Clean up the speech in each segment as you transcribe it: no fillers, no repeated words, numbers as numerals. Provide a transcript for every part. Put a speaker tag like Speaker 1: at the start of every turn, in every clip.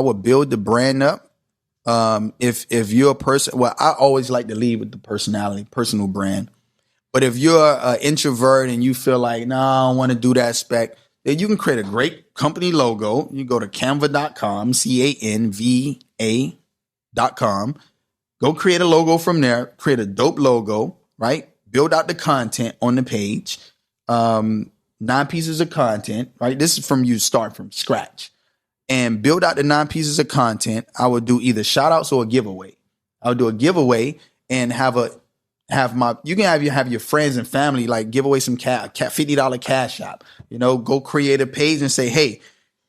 Speaker 1: I would build the brand up. If you're a person, well, I always like to lead with the personality, personal brand. But if you're an introvert and you feel like, no, I don't want to do that spec, then you can create a great company logo. You go to canva.com, canva.com. Go create a logo from there, create a dope logo, right? Build out the content on the page. 9 pieces of content, right? This is from you start from scratch. And build out the 9 pieces of content. I would do either shout outs or a giveaway. I would do a giveaway and you can have your friends and family like give away some $50 cash app. Go create a page and say, hey,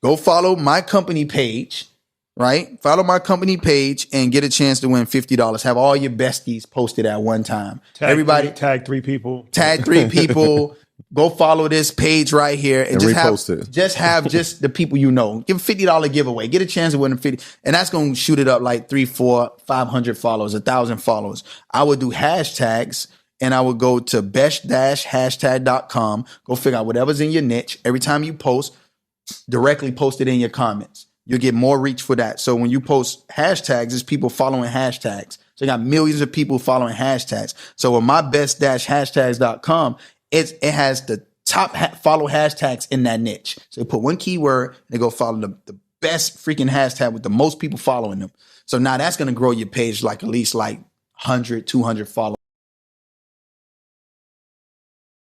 Speaker 1: go follow my company page, right? Follow my company page and get a chance to win $50. Have all your besties posted at one time.
Speaker 2: Tag 3 people.
Speaker 1: Tag 3 people. Go follow this page right here and just have the people you know. Give a $50 giveaway. Get a chance to win $50, and that's gonna shoot it up like 3, 4, 500 followers, 1,000 followers. I would do hashtags, and I would go to best-hashtag.com. Go figure out whatever's in your niche. Every time you post, directly post it in your comments. You'll get more reach for that. So when you post hashtags, there's people following hashtags. So you got millions of people following hashtags. So with my best-hashtags.com. It has the top follow hashtags in that niche. So you put one keyword and they go follow the best freaking hashtag with the most people following them. So now that's going to grow your page like at least like 100, 200 followers.